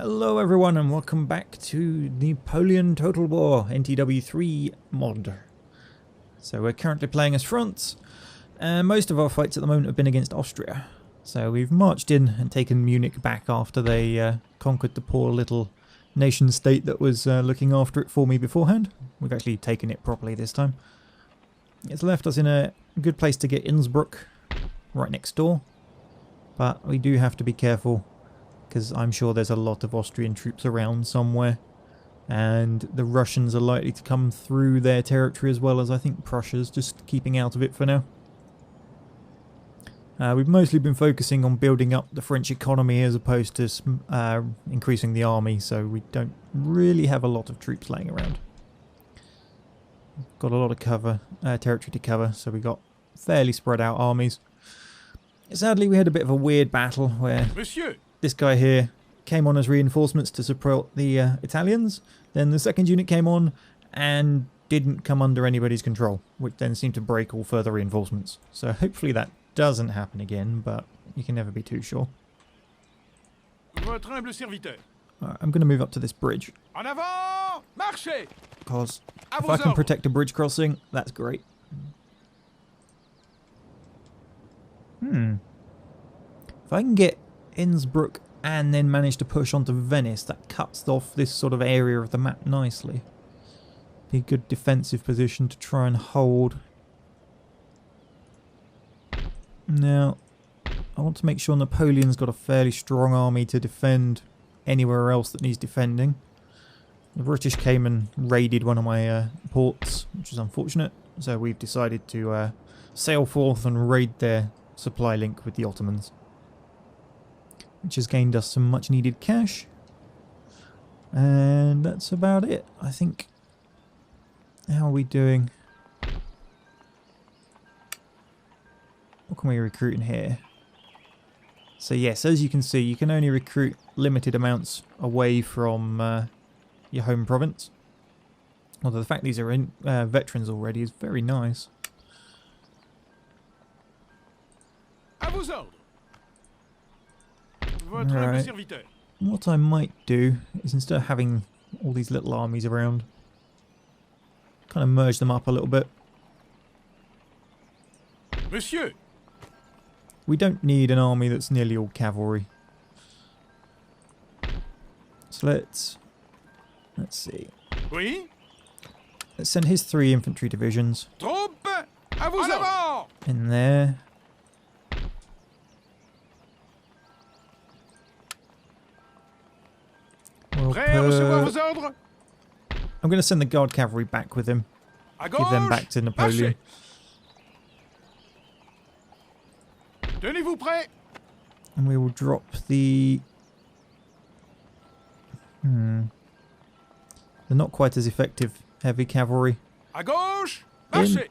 Hello everyone and welcome back to Napoleon Total War NTW3 mod. So we're currently playing as France, and most of our fights at the moment have been against Austria. So we've marched in and taken Munich back after they conquered the poor little nation state that was looking after it for me beforehand. We've actually taken it properly this time. It's left us in a good place to get Innsbruck, right next door. But we do have to be careful, because I'm sure there's a lot of Austrian troops around somewhere, and the Russians are likely to come through their territory as well as I think Prussia's, just keeping out of it for now. We've mostly been focusing on building up the French economy as opposed to increasing the army, so we don't really have a lot of troops laying around. Got a lot of territory to cover, so we got fairly spread out armies. Sadly, we had a bit of a weird battle where this guy here came on as reinforcements to support the Italians. Then the second unit came on and didn't come under anybody's control, which then seemed to break all further reinforcements. So hopefully that doesn't happen again, but you can never be too sure. Votre humble serviteur. Right, I'm going to move up to this bridge, En avant! Marchez! because if I can protect a bridge crossing, that's great. If I can get Innsbruck and then manage to push onto Venice, that cuts off this sort of area of the map nicely. Be a good defensive position to try and hold. Now, I want to make sure Napoleon's got a fairly strong army to defend anywhere else that needs defending. The British came and raided one of my ports, which is unfortunate, so we've decided to sail forth and raid their supply link with the Ottomans, which has gained us some much needed cash. And that's about it, I think. How are we doing? What can we recruit in here? So yes, as you can see, you can only recruit limited amounts away from your home province. Although the fact these are in veterans already is very nice. Right. What I might do is, instead of having all these little armies around, kind of merge them up a little bit. Monsieur! We don't need an army that's nearly all cavalry. So let's see. Oui? Let's send his 3 infantry divisions Troupes! À vos ordres! in there. Prêt à recevoir vos ordres? I'm going to send the guard cavalry back with him. À Give them back to Napoleon. Marchez! Tenez-vous prêts? And we will drop the... They're not quite as effective heavy cavalry. À gauche! Marchez!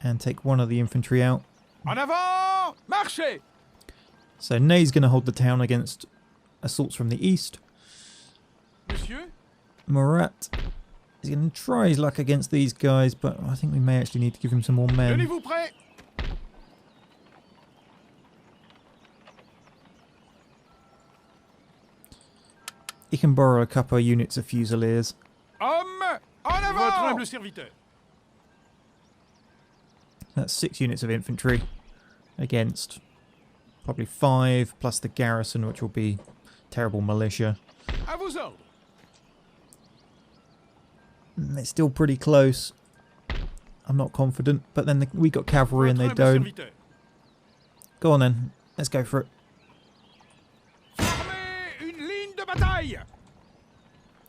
And take one of the infantry out. En avant! Marchez! So Ney's going to hold the town against assaults from the east. Monsieur? Murat is going to try his luck against these guys, but I think we may actually need to give him some more men. Tenez-vous prêts? He can borrow a couple of units of Fusiliers. Hommes! En avant! Votre humble serviteur. That's 6 units of infantry against probably 5 plus the garrison, which will be terrible militia. À vos ordres. It's still pretty close. I'm not confident, but then we got cavalry and they Votre humble don't. serviteur. Go on then, let's go for it. Formez une ligne de bataille!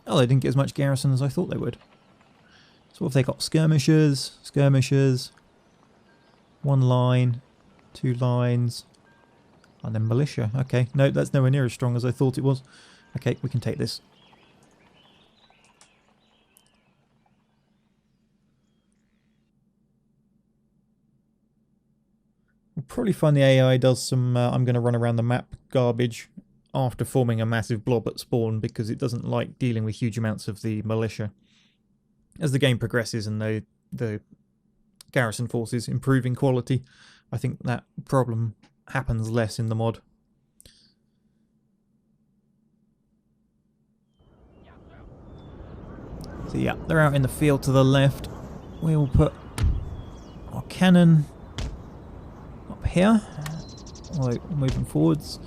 Oh, they didn't get as much garrison as I thought they would. So what have they got? Skirmishers, skirmishers, 1 line, 2 lines, and then militia. Okay, no, that's nowhere near as strong as I thought it was. Okay, we can take this. We'll probably find the AI does some I'm going to run around the map garbage after forming a massive blob at spawn, because it doesn't like dealing with huge amounts of the militia. As the game progresses and the garrison forces improving quality. I think that problem happens less in the mod. So yeah, they're out in the field to the left. We will put our cannon up here. Although moving forwards.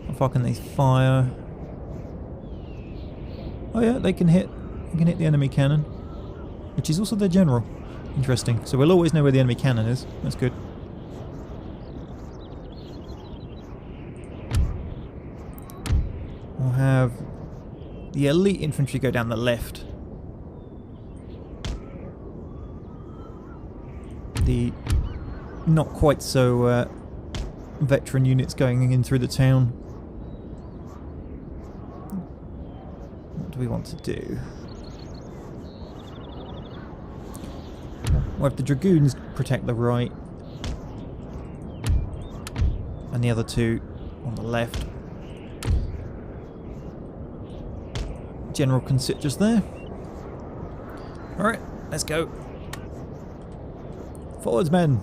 How far can they fire? Oh yeah, they can hit the enemy cannon, which is also their general. Interesting. So we'll always know where the enemy cannon is. That's good. We'll have the elite infantry go down the left. The not quite so veteran units going in through the town. What do we want to do? We'll have the dragoons protect the right, and the other two on the left. General can sit just there. Alright, let's go. Forwards, men!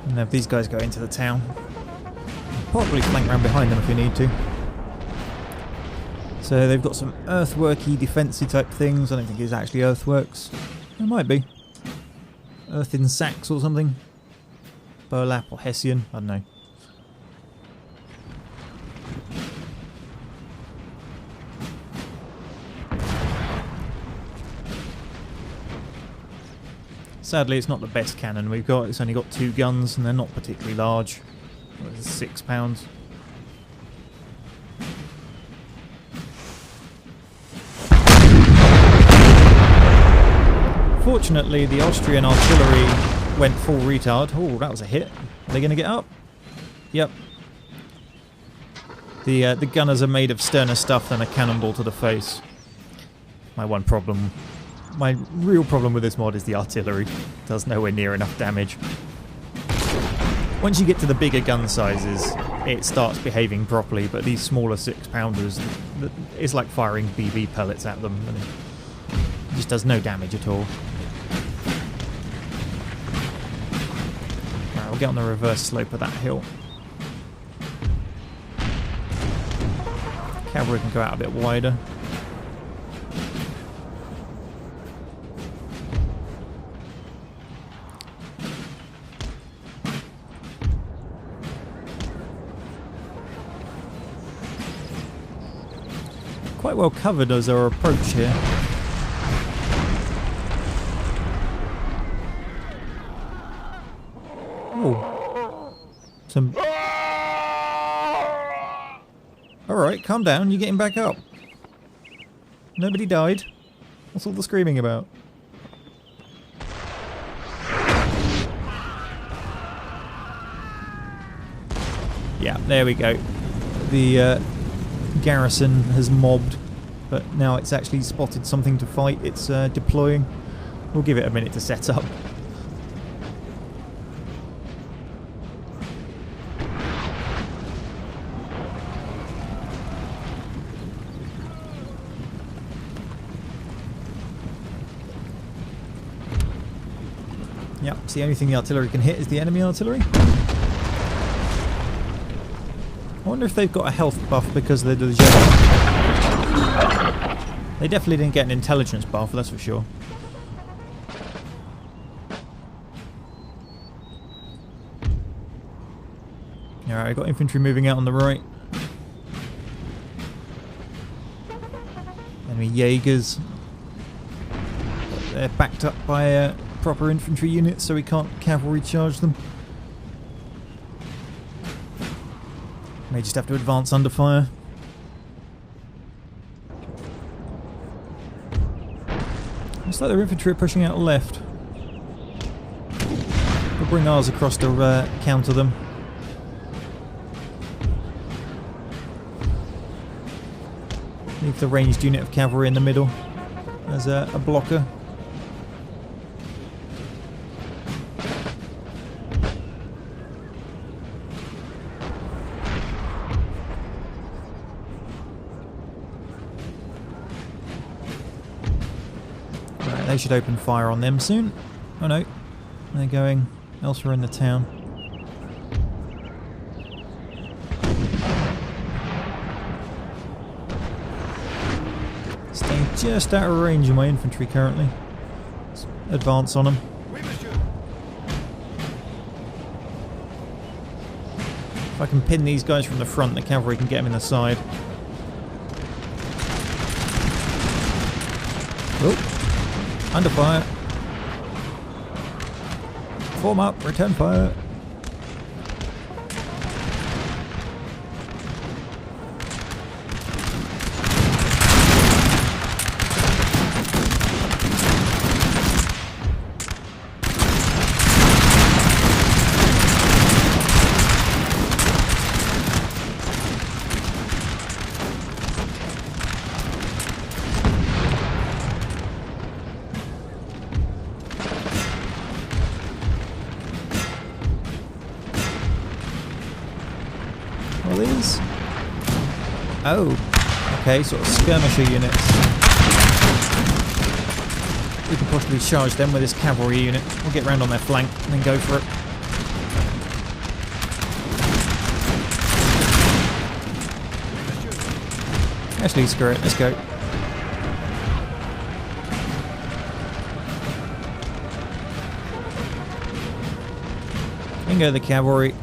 And have these guys go into the town. Probably flank around behind them if we need to. So they've got some earthworky, defensive type things. I don't think it's actually earthworks. It might be. Earth in sacks or something. Burlap or Hessian, I don't know. Sadly, it's not the best cannon we've got. It's only got 2 guns and they're not particularly large. What is it, 6 pounds? Fortunately, the Austrian artillery went full retard. Oh, that was a hit. Are they going to get up? Yep. The gunners are made of sterner stuff than a cannonball to the face. My real problem with this mod is the artillery. It does nowhere near enough damage. Once you get to the bigger gun sizes, it starts behaving properly, but these smaller 6-pounders, it's like firing BB pellets at them, and it just does no damage at all. Alright, we'll get on the reverse slope of that hill. Cavalry can go out a bit wider. Quite well covered as our approach here. Oh, some. All right, calm down. You're getting back up. Nobody died. What's all the screaming about? Yeah, there we go. The garrison has mobbed, but now it's actually spotted something to fight. It's deploying. We'll give it a minute to set up. Yep, it's the only thing the artillery can hit is the enemy artillery. I wonder if they've got a health buff because they're the general. They definitely didn't get an intelligence buff, that's for sure. Alright, I've got infantry moving out on the right. Enemy Jaegers. They're backed up by proper infantry units, so we can't cavalry charge them. May just have to advance under fire. Looks like their infantry are pushing out left. We'll bring ours across to counter them. Leave the ranged unit of cavalry in the middle as a blocker. Right, they should open fire on them soon. Oh no, they're going elsewhere in the town. Staying just out of range of my infantry currently. Let's advance on them. If I can pin these guys from the front, the cavalry can get them in the side. Oh, under fire. Form up, return fire. All these? Oh, okay, sort of skirmisher units. We can possibly charge them with this cavalry unit. We'll get round on their flank and then go for it. Actually, screw it, let's go. In go the cavalry.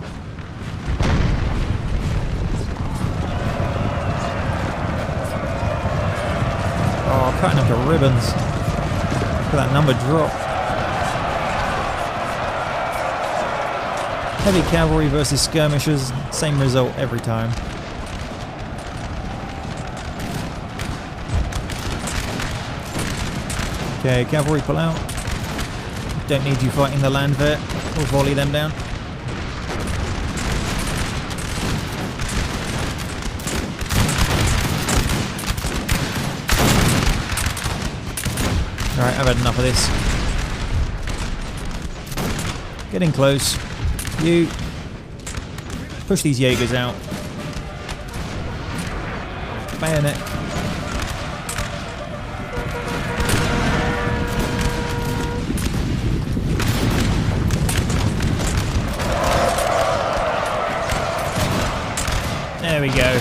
Oh, cutting them to ribbons. Look at that number drop. Heavy cavalry versus skirmishers, same result every time. Okay, cavalry pull out. Don't need you fighting the land there. We'll volley them down. Alright, I've had enough of this. Getting close. You push these Jaegers out. Bayonet. There we go.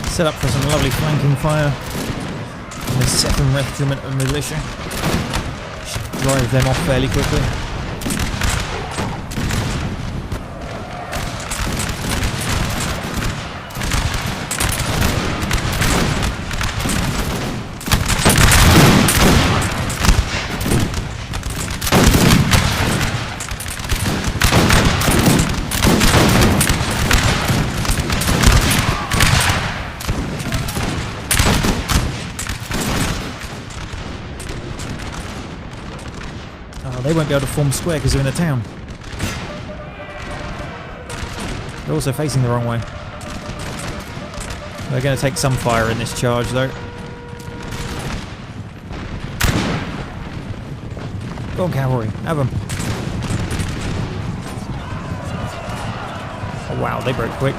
Set up for some lovely flanking fire. And the 2nd Regiment of Militia should drive them off fairly quickly. They won't be able to form square because they're in the town. They're also facing the wrong way. They're going to take some fire in this charge though. Go on cavalry, have them. Oh wow, they broke quick.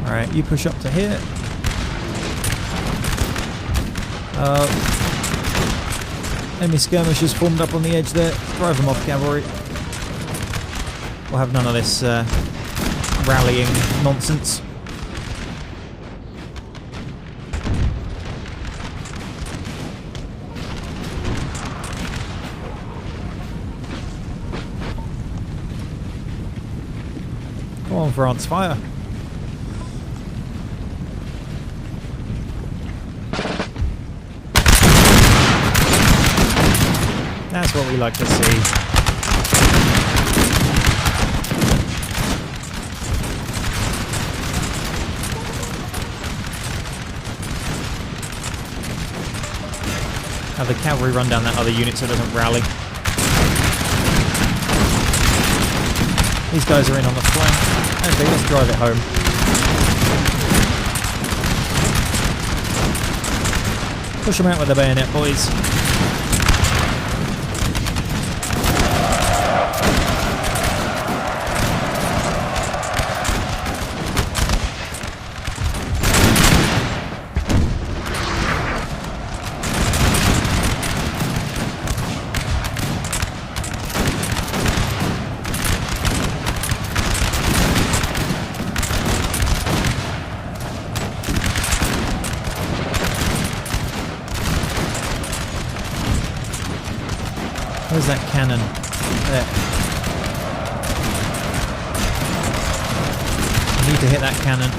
Alright, you push up to here. Enemy skirmishers formed up on the edge there. Drive them off, cavalry. We'll have none of this rallying nonsense. Come on, France, fire. That's what we like to see. Have the cavalry run down that other unit so it doesn't rally. These guys are in on the flank. Okay, let's drive it home. Push them out with the bayonet, boys. Where's that cannon? There. I need to hit that cannon.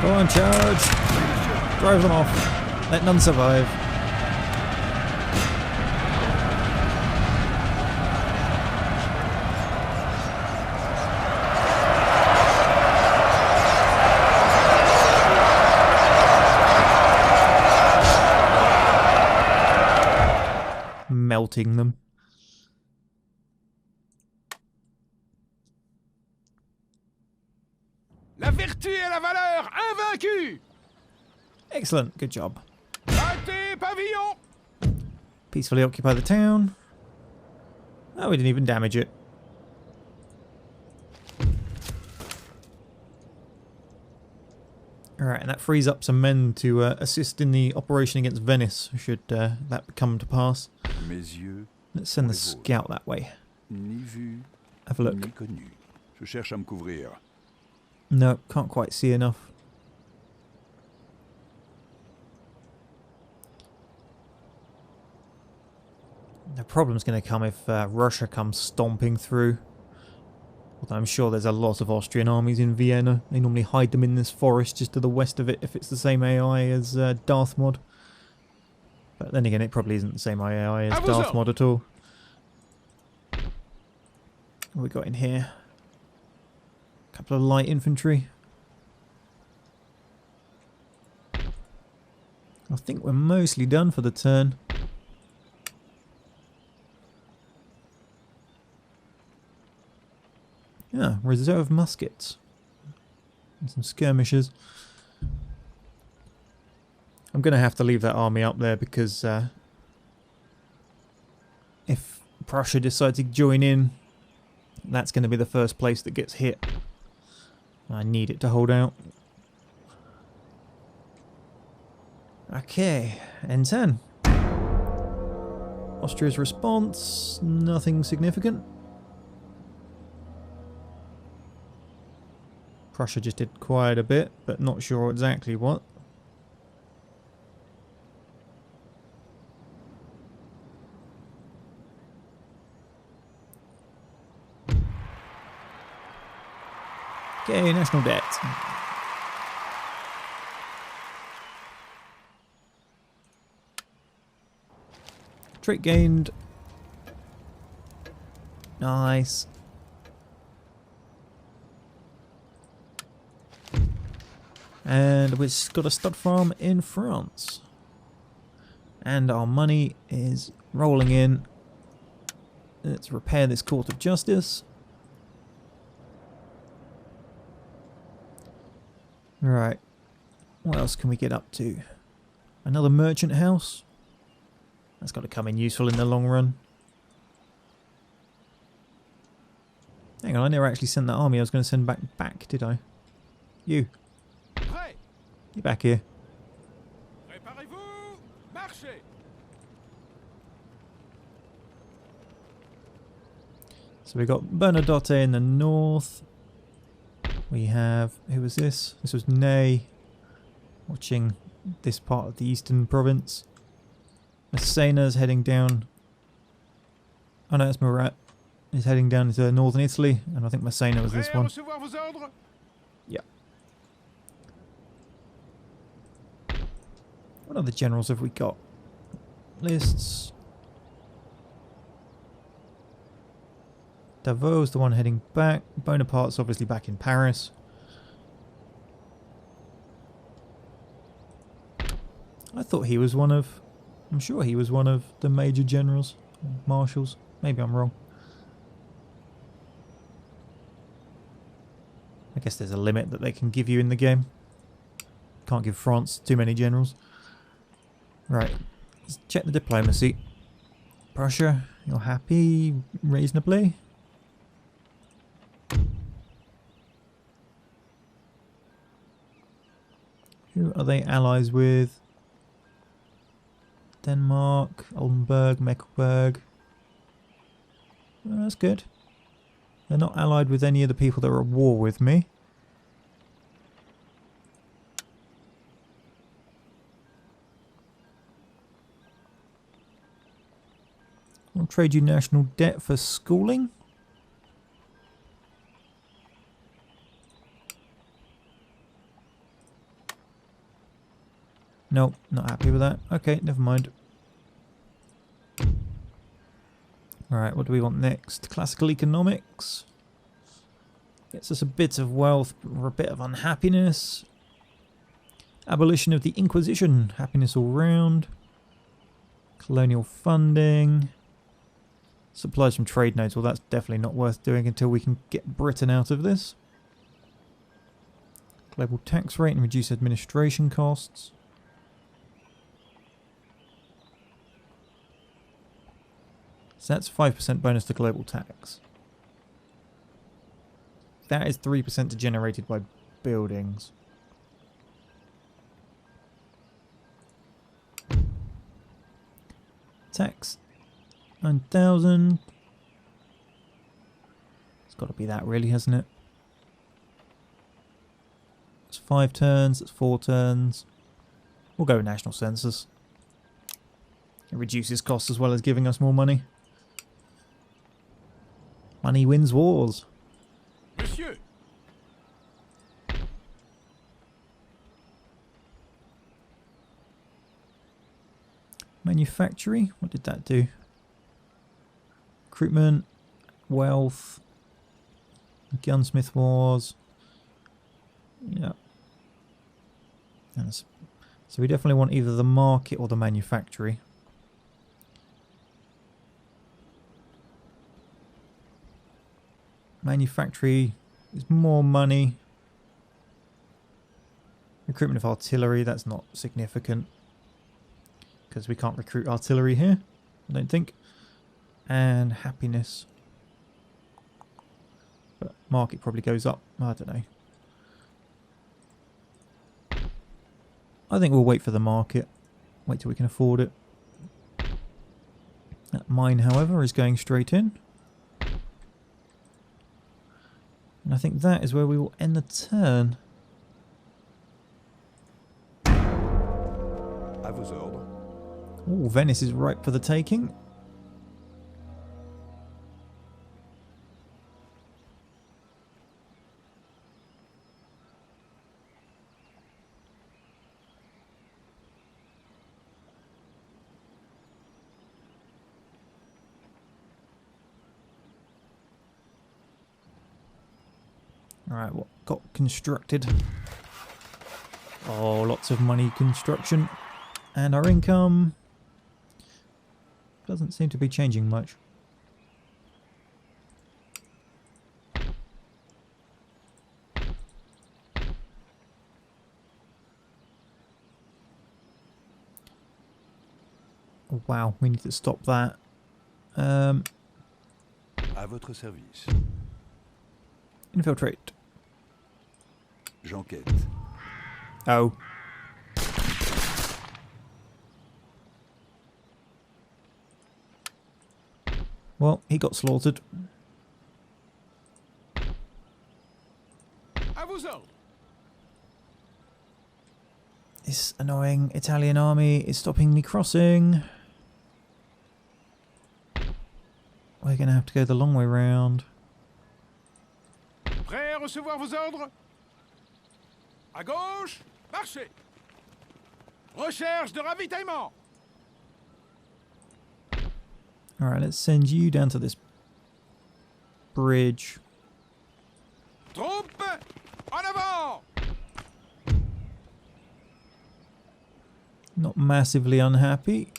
Go on, charge! Drive them off. Let none survive. Melting them. La vertu et la valeur invaincue. Excellent, good job. Battez pavillon. Peacefully occupy the town. Oh, we didn't even damage it. Alright, and that frees up some men to assist in the operation against Venice, should that come to pass. Let's send the scout that way. Have a look. No, can't quite see enough. The problem's going to come if Russia comes stomping through. Although I'm sure there's a lot of Austrian armies in Vienna. They normally hide them in this forest just to the west of it if it's the same AI as Darth Mod. But then again, it probably isn't the same AI as Darth Mod at all. What have we got in here? A couple of light infantry. I think we're mostly done for the turn. Yeah, reserve muskets. And some skirmishers. I'm going to have to leave that army up there because if Prussia decides to join in, that's going to be the first place that gets hit. I need it to hold out. Okay, N10. Austria's response, nothing significant. Prussia just did quite a bit, but not sure exactly what. Okay, national debt. Trait gained. Nice. And we've got a stud farm in France. And our money is rolling in. Let's repair this court of justice. Right. What else can we get up to? Another merchant house? That's got to come in useful in the long run. Hang on, I never actually sent that army I was going to send back, did I? You. Get back here. Préparez-vous, marchez. So we got Bernadotte in the north. We have, who was this? This was Ney, watching this part of the eastern province. Massena's heading down. Oh no, it's Murat. He's heading down into northern Italy, and I think Massena was this one. Yeah. What other generals have we got? Lists. Davos, the one heading back. Bonaparte's obviously back in Paris. I thought he was one of... I'm sure he was one of the major generals, marshals. Maybe I'm wrong. I guess there's a limit that they can give you in the game. Can't give France too many generals. Right, let's check the diplomacy. Prussia, you're happy reasonably? Who are they allies with? Denmark, Oldenburg, Mecklenburg. Oh, that's good. They're not allied with any of the people that are at war with me. I'll trade you national debt for schooling. Nope, not happy with that. Okay, never mind. Alright, what do we want next? Classical economics. Gets us a bit of wealth, or a bit of unhappiness. Abolition of the Inquisition. Happiness all round. Colonial funding. Supplies from trade nodes. Well, that's definitely not worth doing until we can get Britain out of this. Global tax rate and reduce administration costs. So that's 5% bonus to global tax. That is 3% generated by buildings. Tax 9,000. It's got to be that really, hasn't it? It's 5 turns, it's 4 turns. We'll go with national census. It reduces costs as well as giving us more money. Money wins wars. Monsieur. Manufactory, what did that do? Recruitment, wealth, gunsmith wars. Yeah. So we definitely want either the market or the manufactory. Manufactory is more money. Recruitment of artillery, that's not significant. Because we can't recruit artillery here, I don't think. And happiness. But market probably goes up, I don't know. I think we'll wait for the market. Wait till we can afford it. That mine, however, is going straight in. And I think that is where we will end the turn. À vos ordres. Oh, Venice is ripe for the taking. Alright, what got constructed? Oh, lots of money construction. And our income doesn't seem to be changing much. Oh, wow, we need to stop that. À votre service. Infiltrate. J'enquête. Oh. Well, he got slaughtered. À vos ordres. This annoying Italian army is stopping me crossing. We're going to have to go the long way round. Prêt à recevoir vos ordres? À gauche, marchez. Recherche de ravitaillement. Alright, let's send you down to this bridge. Troupes, en avant! Not massively unhappy.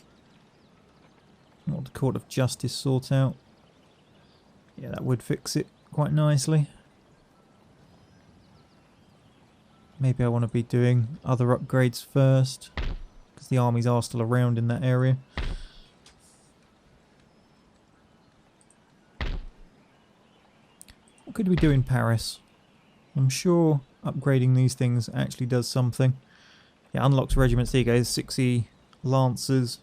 What the Court of Justice sort out. Yeah, that would fix it quite nicely. Maybe I want to be doing other upgrades first, because the armies are still around in that area. What could we do in Paris? I'm sure upgrading these things actually does something. Yeah, unlocks regiments. There you go, 60 Lancers.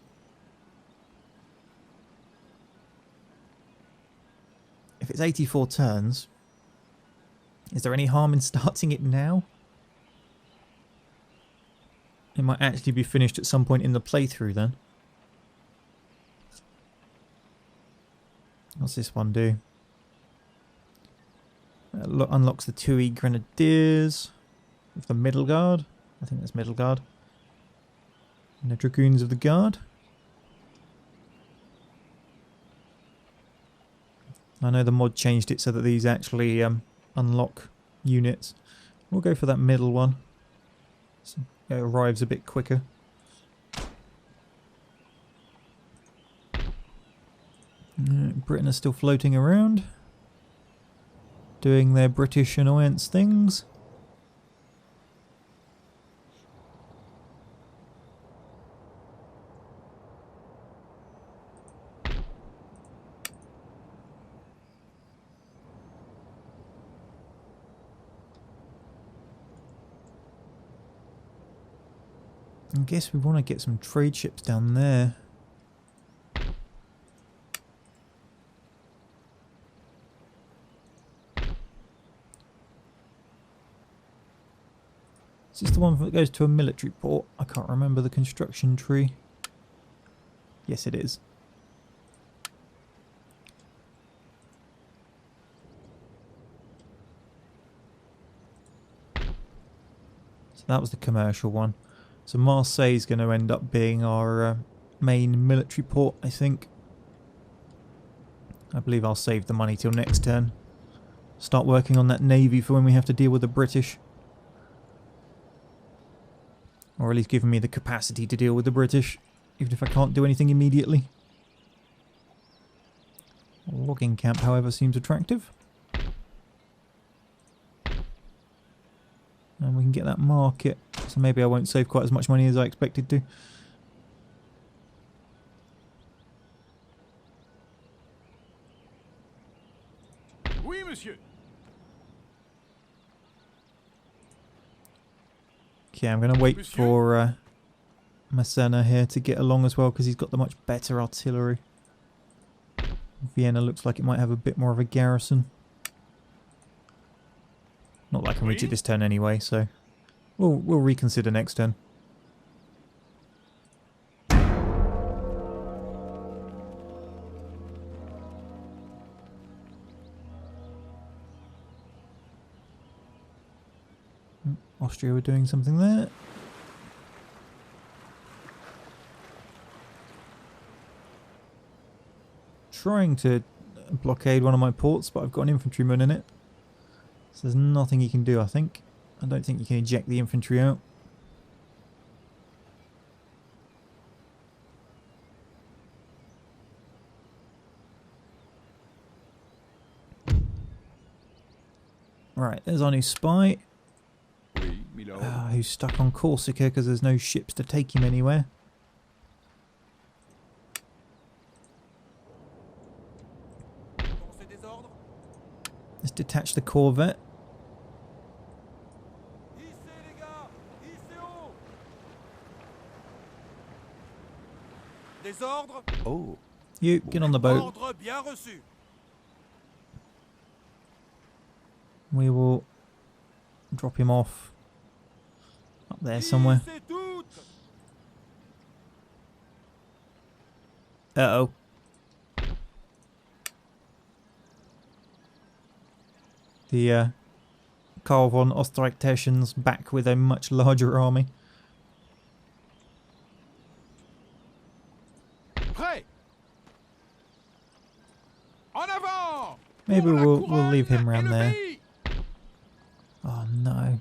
If it's 84 turns, is there any harm in starting it now? It might actually be finished at some point in the playthrough then. What's this one do? Unlocks the 2E Grenadiers with the Middle Guard. I think that's Middle Guard. And the Dragoons of the Guard. I know the mod changed it so that these actually unlock units. We'll go for that middle one. So it arrives a bit quicker. Britain is still floating around, doing their British annoyance things. I guess we want to get some trade ships down there. Is this the one that goes to a military port? I can't remember the construction tree. Yes, it is. So that was the commercial one. So Marseille is going to end up being our main military port, I think. I believe I'll save the money till next turn. Start working on that navy for when we have to deal with the British. Or at least giving me the capacity to deal with the British, even if I can't do anything immediately. A logging camp, however, seems attractive. And we can get that market, so maybe I won't save quite as much money as I expected to. Oui, monsieur. Okay, I'm going to wait for Massena here to get along as well, because he's got the much better artillery. Vienna looks like it might have a bit more of a garrison. Not that I can reach it this turn anyway, so we'll reconsider next turn. Austria were doing something there. Trying to blockade one of my ports, but I've got an infantryman in it. So there's nothing you can do, I think. I don't think you can eject the infantry out. Right, there's our new spy. Oui, milord. Who's stuck on Corsica because there's no ships to take him anywhere. Let's detach the corvette. Oh. You, get on the boat. We will drop him off up there somewhere. Uh-oh. The Karl von Osterreich's back with a much larger army. Prêt. En avant. Maybe Pour la we'll leave him couronne round et le there. pays. Oh no.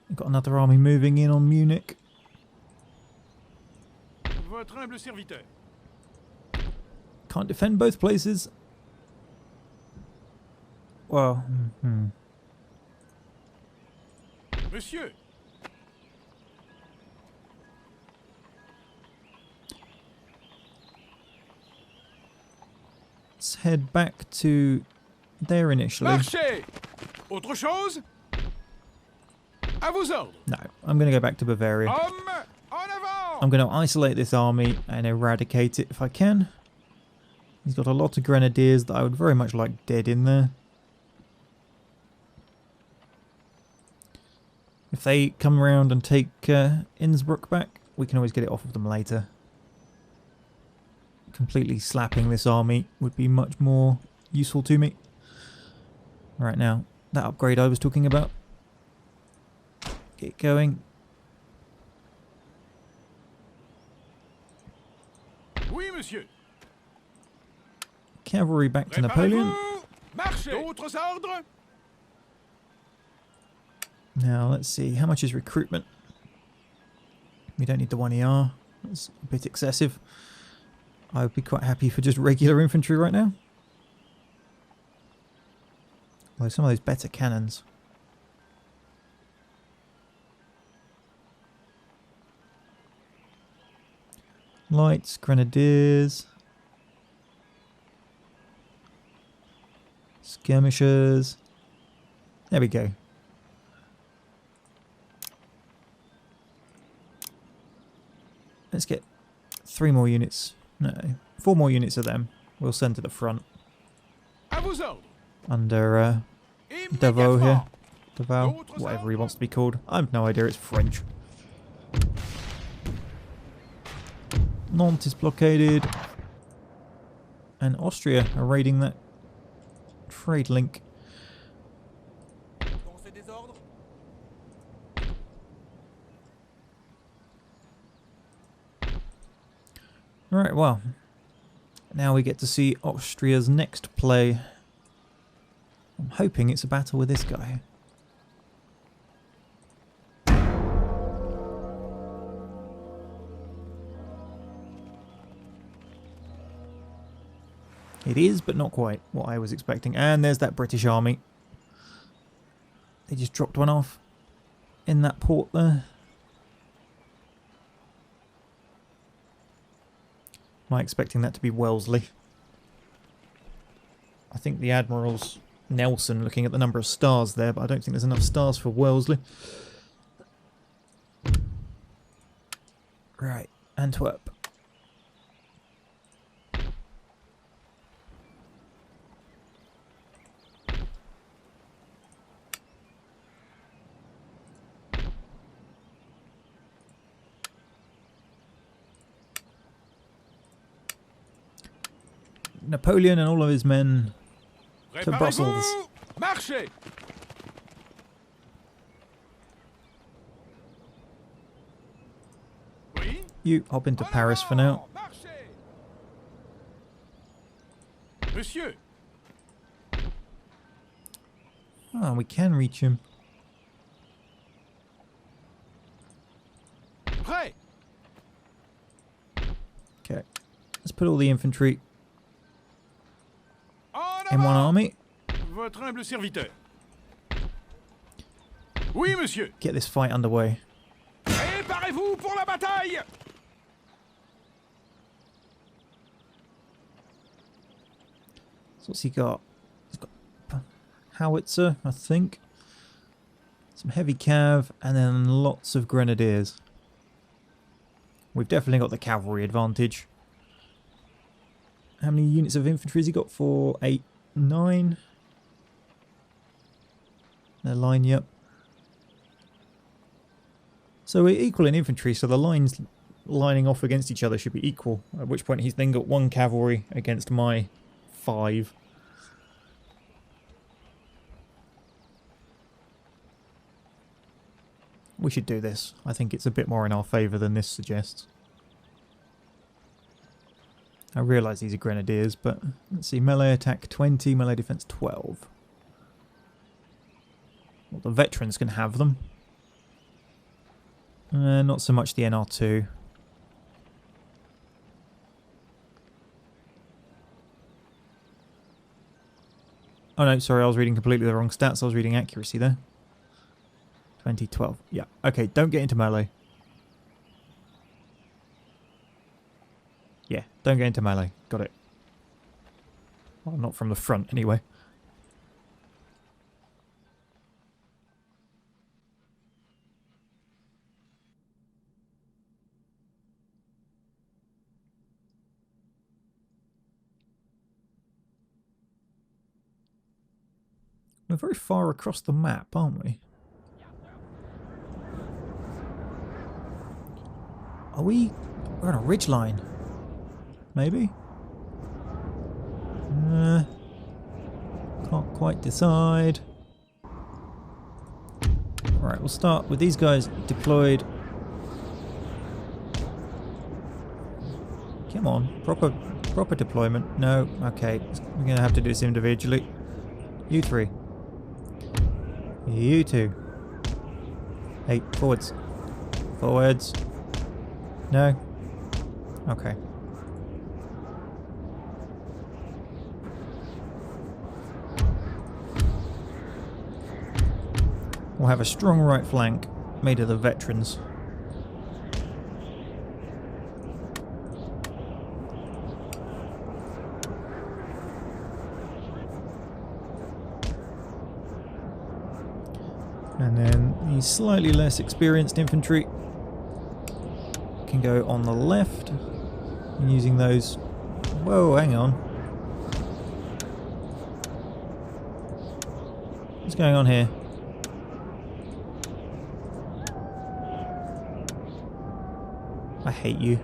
We've got another army moving in on Munich. Votre humble serviteur. Can't defend both places. Well, Monsieur. let's head back to there initially. Marchez. Autre chose? À vos ordres. No, I'm going to go back to Bavaria. Hommes, en avant. I'm going to isolate this army and eradicate it if I can. He's got a lot of grenadiers that I would very much like dead in there. If they come around and take Innsbruck back, we can always get it off of them later. Completely slapping this army would be much more useful to me. Right now, that upgrade I was talking about. Get going. Oui, monsieur. Cavalry back to Napoleon. Marchez. D'autres ordres? Now, let's see. How much is recruitment? We don't need the 1 ER. That's a bit excessive. I would be quite happy for just regular infantry right now. Although some of those better cannons. Lights, grenadiers. Skirmishers. There we go. Let's get 3 more units. No, 4 more units of them. We'll send to the front. À vos ordres. Under Davao here. Davao, whatever he wants to be called. I have no idea, it's French. Nantes is blockaded. And Austria are raiding that trade link. Right, well, now we get to see Austria's next play. I'm hoping it's a battle with this guy. It is, but not quite what I was expecting. And there's that British army. They just dropped one off in that port there. Am I expecting that to be Wellesley? I think the Admiral's Nelson looking at the number of stars there, but I don't think there's enough stars for Wellesley. Right, Antwerp. Napoleon and all of his men to Brussels. Marchez. Oui. You hop into Paris for now. Marchez. Monsieur. Ah, we can reach him. Prêt. Okay, let's put all the infantry En in one avant. army. Votre humble serviteur. Oui, monsieur. Get this fight underway. Préparez-vous pour la bataille. So what's he got? He's got howitzer, I think. Some heavy cav, and then lots of grenadiers. We've definitely got the cavalry advantage. How many units of infantry has he got? 4, 8, 9. They're lined you up. So we're equal in infantry, so the lines lining off against each other should be equal. At which point he's then got 1 cavalry against my 5. We should do this. I think it's a bit more in our favour than this suggests. I realise these are grenadiers, but let's see. Melee attack 20, melee defense 12. Well, the veterans can have them. Not so much the NR2. Oh no, sorry, I was reading completely the wrong stats. I was reading accuracy there. 2012. Yeah, okay, don't get into melee. Yeah, don't get into melee. Got it. Well, not from the front, anyway. We're very far across the map, aren't we? Are we... We're on a ridge line. Maybe? Can't quite decide. Alright, we'll start with these guys deployed. Come on, proper deployment. No, okay, we're going to have to do this individually. You three. You two. Hey, forwards. Forwards. No? Okay. We'll have a strong right flank made of the veterans. And then the slightly less experienced infantry can go on the left using those... Whoa, hang on. What's going on here? I hate you.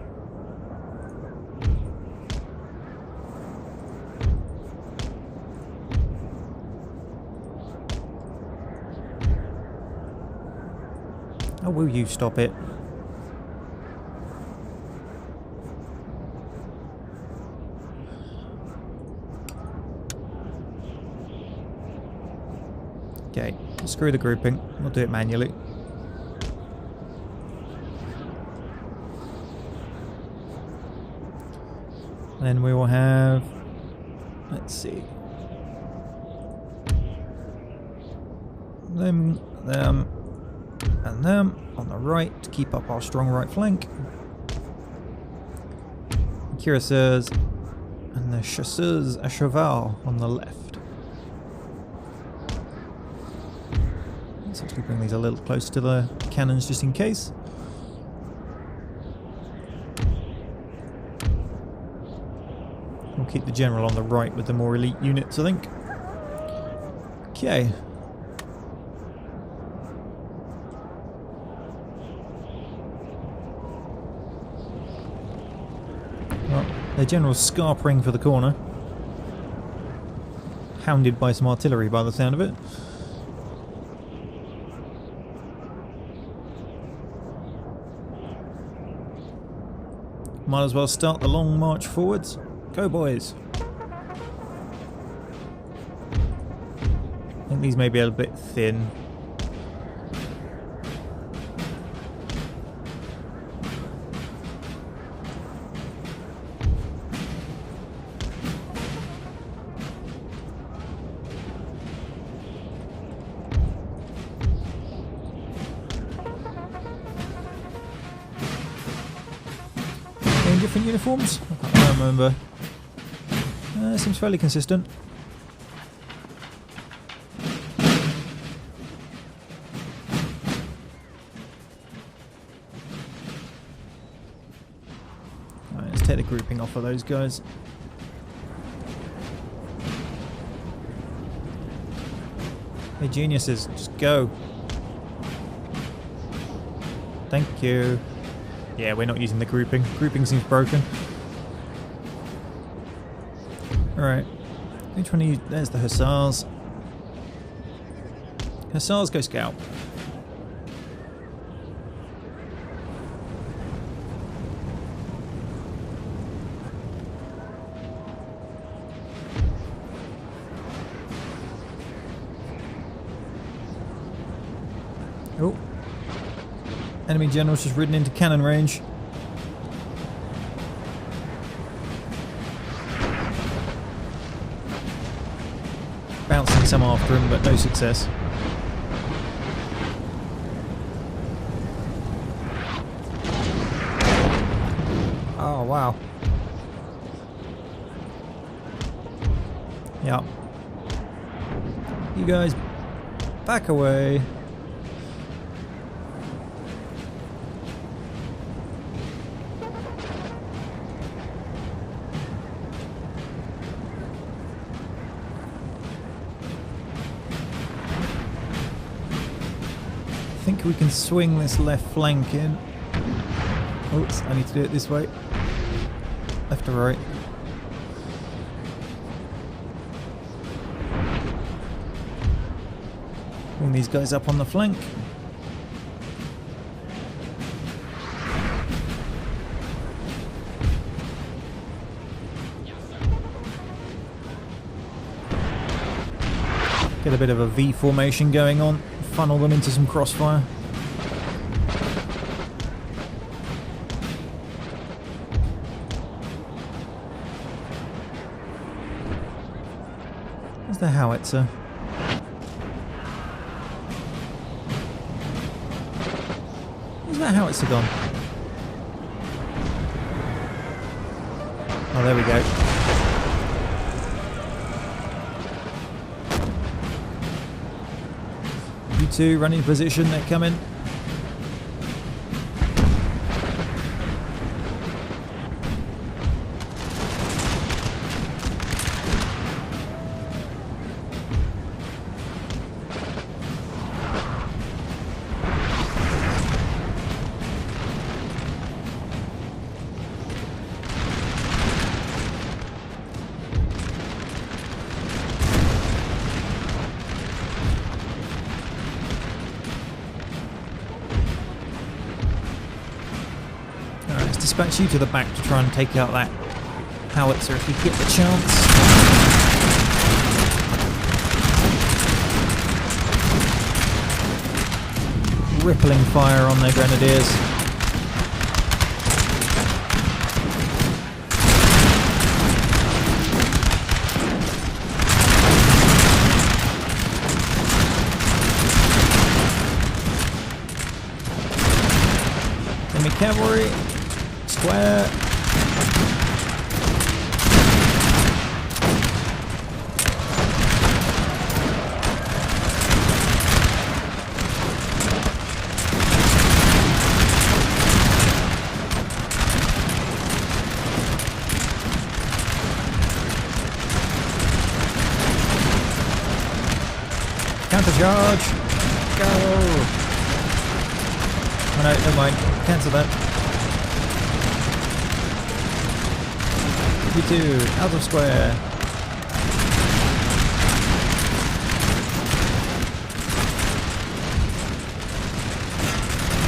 Oh, will you stop it? Okay, screw the grouping. We'll do it manually. Then we will have... Let's see. Them, and them on the right to keep up our strong right flank. Cuirassiers and the chasseurs à cheval on the left. Let's actually bring these a little close to the cannons just in case. We'll keep the general on the right with the more elite units, I think. Okay. Well, the general's scarpering for the corner. Hounded by some artillery by the sound of it. Might as well start the long march forwards. Go, boys. I think these may be a bit thin. Any different uniforms? I can't remember. Seems fairly consistent. Right, let's take the grouping off of those guys. Hey, geniuses, just go. Thank you. Yeah, we're not using the grouping. Grouping seems broken. Alright, which one are you? There's the Hussars. Hussars go scout. Enemy general's just ridden into cannon range. Bouncing some after him, but no success. Oh, wow. Yeah. You guys back away. I think we can swing this left flank in. Oops, I need to do it this way. Left or right? Bring these guys up on the flank. Get a bit of a V formation going on. Funnel them into some crossfire. Where's the howitzer? Where's that howitzer gone? Oh, there we go. You two, run into position, they're coming. Dispatch you to the back to try and take out that howitzer if you get the chance. Rippling fire on their grenadiers. Enemy cavalry. Square. Counter charge. Go. Oh no, never mind. Cancel that. You two, out of square.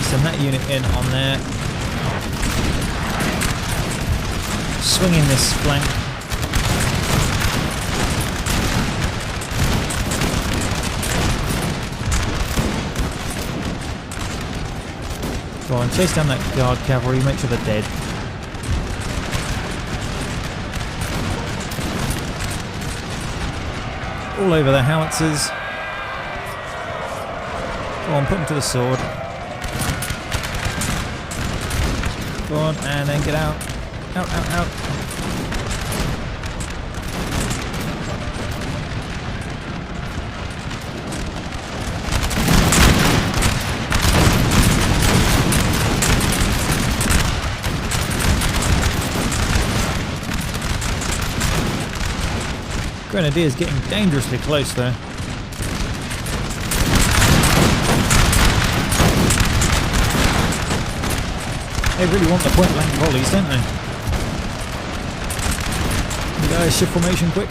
Send that unit in on there. Swinging this flank. Go on, chase down that guard cavalry, make sure they're dead. All over the howitzers. Go on, put them to the sword. Go on, and then get out. Out, out, out. Grenadier's getting dangerously close there. They really want the point blank volleys, don't they? You guys shift formation quick.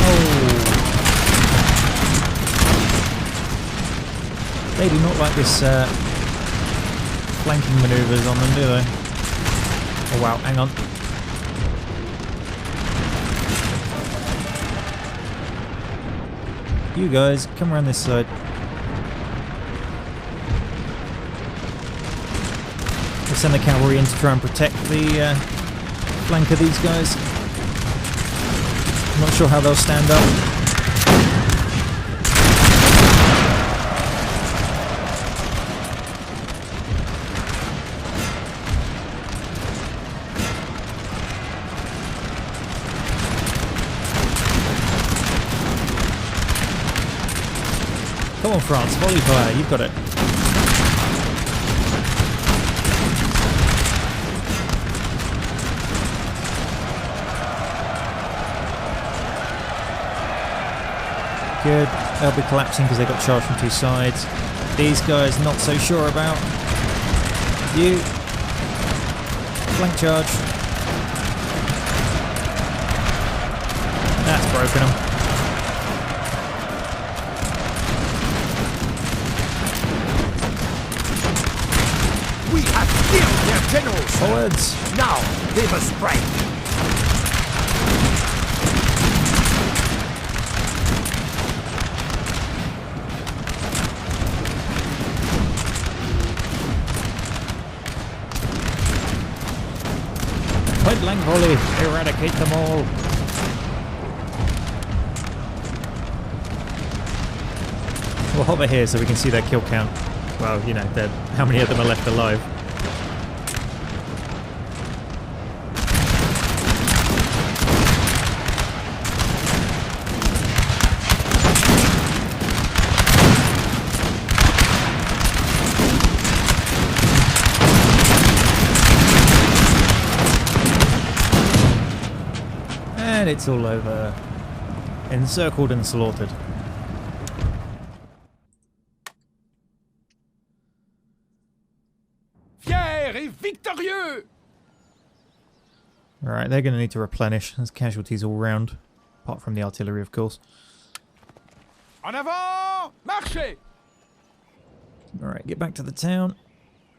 Oh. do not like this flanking manoeuvres on them, do they? Oh wow, hang on. You guys, come around this side. We'll send the cavalry in to try and protect the flank of these guys. I'm not sure how they'll stand up. Come on, France, volley fire, you've got it. Good, they'll be collapsing because they got charged from two sides. These guys, not so sure about. You. Flank charge. That's broken them. We have killed their generals! Forwards! Now, they must break! Point blank volley! Eradicate them all! We'll hover here so we can see their kill count. Well, you know, how many of them are left alive. And it's all over. Encircled and slaughtered. Alright, they're going to need to replenish. There's casualties all round. Apart from the artillery, of course. En avant! Marchez! Alright, get back to the town.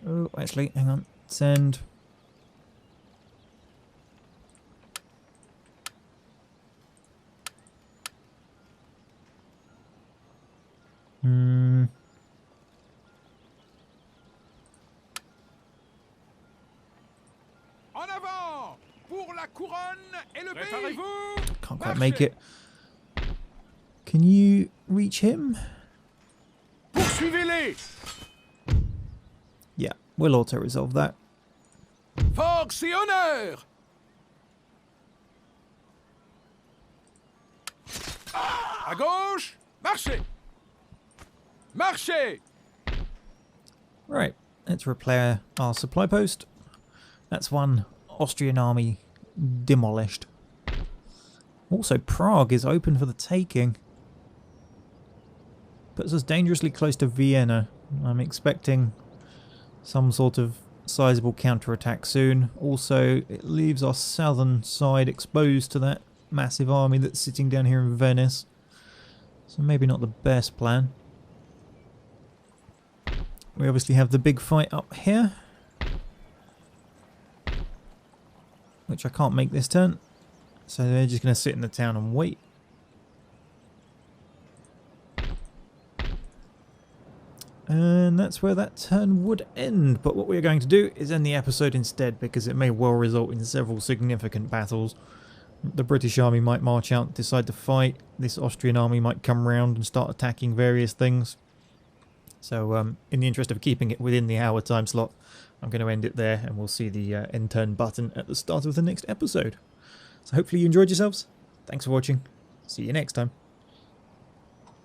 Oh, actually, hang on. Send. En avant! Pour la couronne et le pays! Can't quite make it. Can you reach him? Poursuivez-les! Yeah, we'll auto-resolve that. Force et honneur! À gauche! Marchez! Marchez! Right, let's repair our supply post. That's one Austrian army demolished. Also, Prague is open for the taking. Puts us dangerously close to Vienna. I'm expecting some sort of sizable counterattack soon. Also, it leaves our southern side exposed to that massive army that's sitting down here in Venice. So maybe not the best plan. We obviously have the big fight up here, which I can't make this turn. So they're just going to sit in the town and wait. And that's where that turn would end. But what we're going to do is end the episode instead, because it may well result in several significant battles. The British army might march out, decide to fight. This Austrian army might come round and start attacking various things. So in the interest of keeping it within the hour time slot, I'm going to end it there, and we'll see the end turn button at the start of the next episode. So hopefully you enjoyed yourselves. Thanks for watching. See you next time.